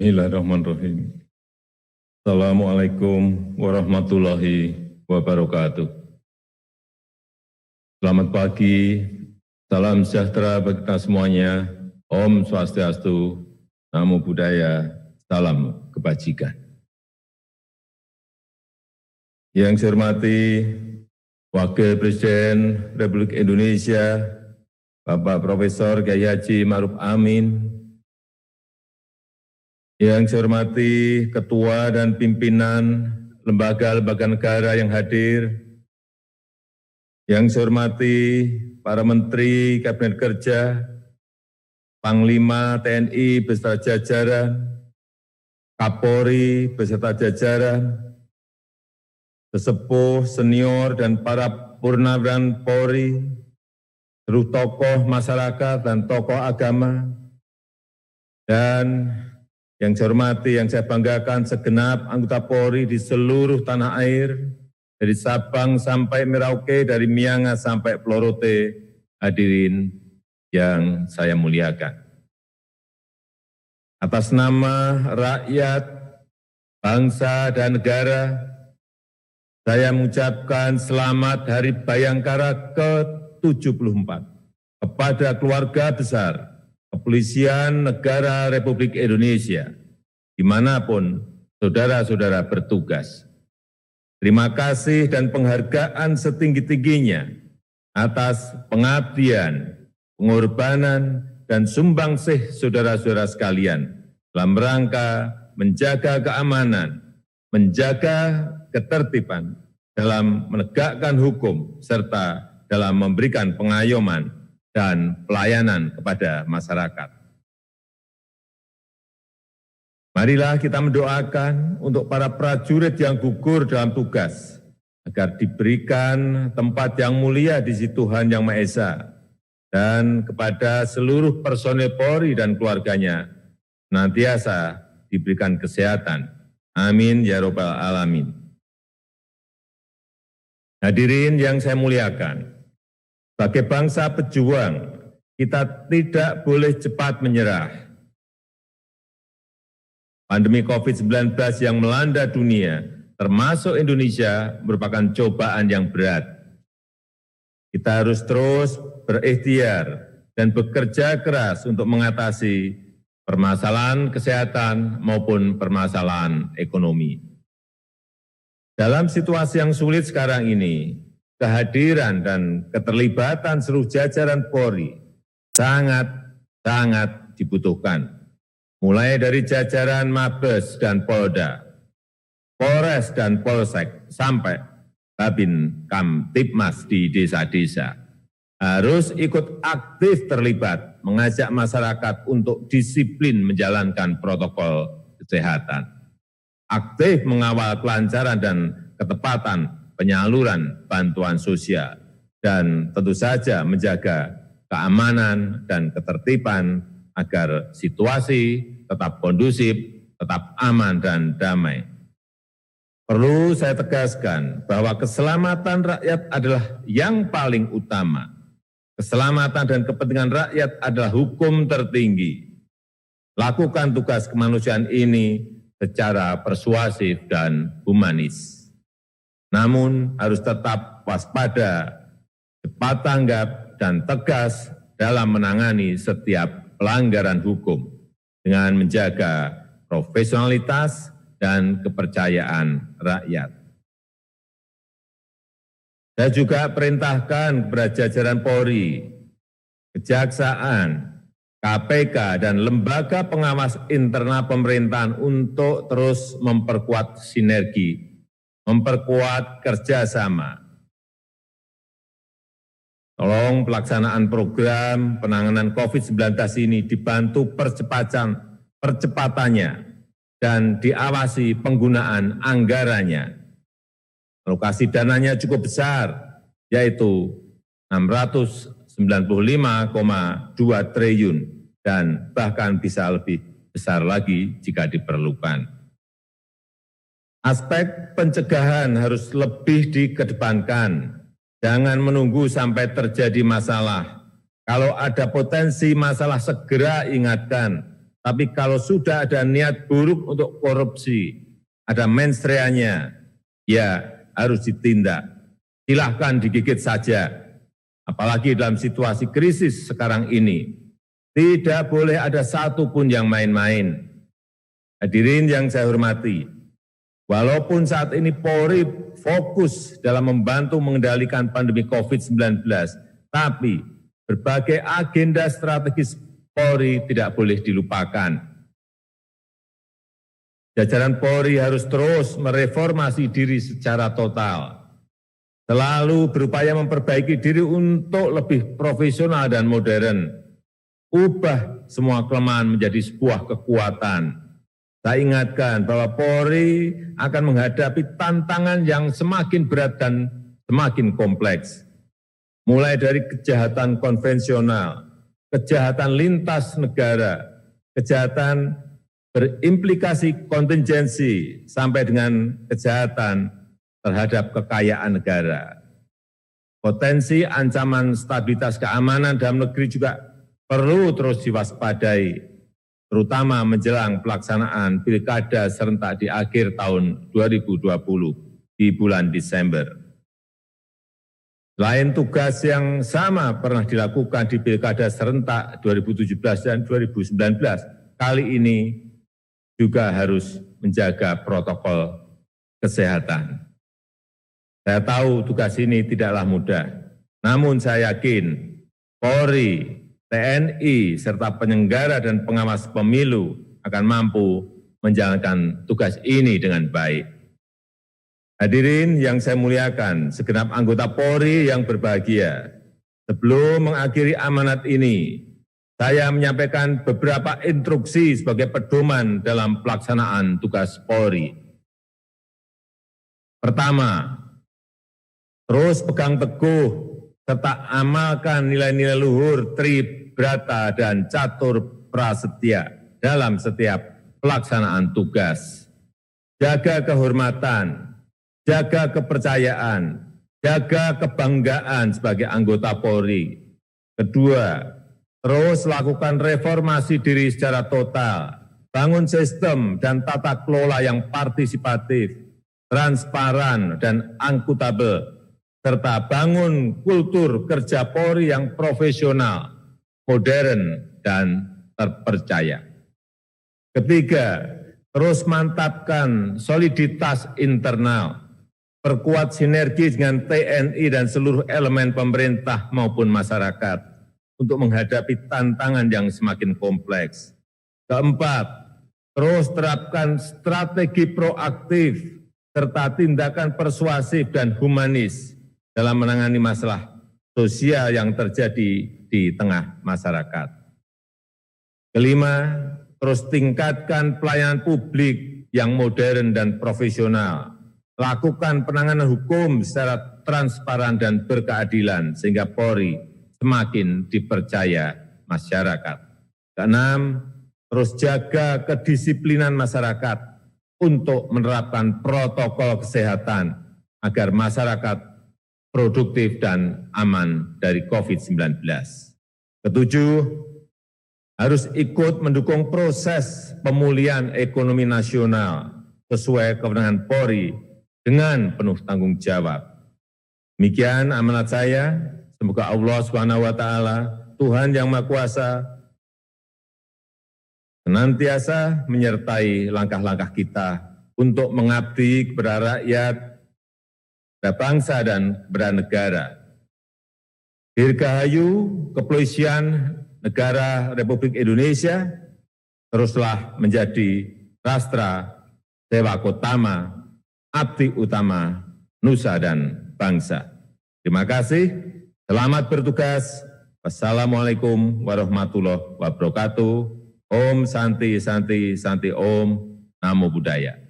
Bismillahirrahmanirrahim. Assalamualaikum warahmatullahi wabarakatuh. Selamat pagi, salam sejahtera bagi kita semuanya. Om Swastiastu, Namo Buddhaya, salam kebajikan. Yang saya hormati Wakil Presiden Republik Indonesia, Bapak Profesor Kyai Haji Ma'ruf Amin. Yang saya hormati Ketua dan Pimpinan Lembaga-Lembaga Negara yang hadir. Yang saya hormati para Menteri Kabinet Kerja, Panglima TNI beserta jajaran, Kapolri beserta jajaran, sesepuh, senior, dan para purnawiran Polri, seluruh tokoh masyarakat dan tokoh agama, dan yang saya hormati, yang saya banggakan segenap anggota Polri di seluruh tanah air, dari Sabang sampai Merauke, dari Miangas sampai Plorote, hadirin yang saya muliakan. Atas nama rakyat, bangsa, dan negara, saya mengucapkan selamat Hari Bayangkara ke-74 kepada keluarga besar Kepolisian Negara Republik Indonesia, dimanapun saudara-saudara bertugas. Terima kasih dan penghargaan setinggi-tingginya atas pengabdian, pengorbanan, dan sumbangsih saudara-saudara sekalian dalam rangka menjaga keamanan, menjaga ketertiban, dalam menegakkan hukum, serta dalam memberikan pengayoman dan pelayanan kepada masyarakat. Marilah kita mendoakan untuk para prajurit yang gugur dalam tugas, agar diberikan tempat yang mulia di sisi Tuhan Yang Maha Esa, dan kepada seluruh personil Polri dan keluarganya, senantiasa diberikan kesehatan. Amin ya Rabbal Alamin. Hadirin yang saya muliakan, sebagai bangsa pejuang, kita tidak boleh cepat menyerah. Pandemi COVID-19 yang melanda dunia, termasuk Indonesia, merupakan cobaan yang berat. Kita harus terus berikhtiar dan bekerja keras untuk mengatasi permasalahan kesehatan maupun permasalahan ekonomi. Dalam situasi yang sulit sekarang ini, kehadiran dan keterlibatan seluruh jajaran Polri sangat dibutuhkan. Mulai dari jajaran Mabes dan Polda, Polres dan Polsek, sampai Babin Kamtibmas di desa-desa, harus ikut aktif terlibat mengajak masyarakat untuk disiplin menjalankan protokol kesehatan, aktif mengawal kelancaran dan ketepatan penyaluran bantuan sosial, dan tentu saja menjaga keamanan dan ketertiban agar situasi tetap kondusif, tetap aman dan damai. Perlu saya tegaskan bahwa keselamatan rakyat adalah yang paling utama. Keselamatan dan kepentingan rakyat adalah hukum tertinggi. Lakukan tugas kemanusiaan ini secara persuasif dan humanis. Namun harus tetap waspada, cepat tanggap, dan tegas dalam menangani setiap pelanggaran hukum dengan menjaga profesionalitas dan kepercayaan rakyat. Saya juga perintahkan kepada jajaran Polri, Kejaksaan, KPK, dan lembaga pengawas internal pemerintahan untuk terus memperkuat sinergi, memperkuat kerjasama. Tolong pelaksanaan program penanganan COVID-19 ini dibantu percepatannya dan diawasi penggunaan anggarannya. Alokasi dananya cukup besar, yaitu 695,2 triliun dan bahkan bisa lebih besar lagi jika diperlukan. Aspek pencegahan harus lebih dikedepankan. Jangan menunggu sampai terjadi masalah. Kalau ada potensi masalah, segera ingatkan. Tapi kalau sudah ada niat buruk untuk korupsi, ada mensreanya, ya harus ditindak. Silahkan digigit saja. Apalagi dalam situasi krisis sekarang ini. Tidak boleh ada satupun yang main-main. Hadirin yang saya hormati, walaupun saat ini Polri fokus dalam membantu mengendalikan pandemi COVID-19, tapi berbagai agenda strategis Polri tidak boleh dilupakan. Jajaran Polri harus terus mereformasi diri secara total, selalu berupaya memperbaiki diri untuk lebih profesional dan modern, ubah semua kelemahan menjadi sebuah kekuatan. Saya ingatkan bahwa Polri akan menghadapi tantangan yang semakin berat dan semakin kompleks. Mulai dari kejahatan konvensional, kejahatan lintas negara, kejahatan berimplikasi kontingensi, sampai dengan kejahatan terhadap kekayaan negara. Potensi ancaman stabilitas keamanan dalam negeri juga perlu terus diwaspadai, terutama menjelang pelaksanaan pilkada serentak di akhir tahun 2020 di bulan Desember. Selain tugas yang sama pernah dilakukan di pilkada serentak 2017 dan 2019, kali ini juga harus menjaga protokol kesehatan. Saya tahu tugas ini tidaklah mudah, namun saya yakin Polri, TNI, serta penyelenggara dan pengawas pemilu akan mampu menjalankan tugas ini dengan baik. Hadirin yang saya muliakan, segenap anggota Polri yang berbahagia, sebelum mengakhiri amanat ini, saya menyampaikan beberapa instruksi sebagai pedoman dalam pelaksanaan tugas Polri. Pertama, terus pegang teguh serta amalkan nilai-nilai luhur, tribrata, dan catur prasetya dalam setiap pelaksanaan tugas. Jaga kehormatan, jaga kepercayaan, jaga kebanggaan sebagai anggota Polri. Kedua, terus lakukan reformasi diri secara total, bangun sistem dan tata kelola yang partisipatif, transparan, dan akuntabel, serta bangun kultur kerja Polri yang profesional, modern, dan terpercaya. Ketiga, terus mantapkan soliditas internal, perkuat sinergi dengan TNI dan seluruh elemen pemerintah maupun masyarakat untuk menghadapi tantangan yang semakin kompleks. Keempat, terus terapkan strategi proaktif serta tindakan persuasif dan humanis dalam menangani masalah sosial yang terjadi di tengah masyarakat. Kelima, terus tingkatkan pelayanan publik yang modern dan profesional. Lakukan penanganan hukum secara transparan dan berkeadilan sehingga Polri semakin dipercaya masyarakat. Keenam, terus jaga kedisiplinan masyarakat untuk menerapkan protokol kesehatan agar masyarakat produktif dan aman dari COVID-19. Ketujuh, harus ikut mendukung proses pemulihan ekonomi nasional sesuai kewenangan Polri dengan penuh tanggung jawab. Demikian amanat saya. Semoga Allah SWT, Tuhan Yang Maha Kuasa, senantiasa menyertai langkah-langkah kita untuk mengabdi kepada rakyat, kepada bangsa, dan kepada negara. Dirgahayu Kepolisian Negara Republik Indonesia teruslah menjadi rastra sewakotama, abdi utama nusa dan bangsa. Terima kasih, selamat bertugas. Wassalamualaikum warahmatullahi wabarakatuh. Om Santi Santi Santi Om Namo Buddhaya.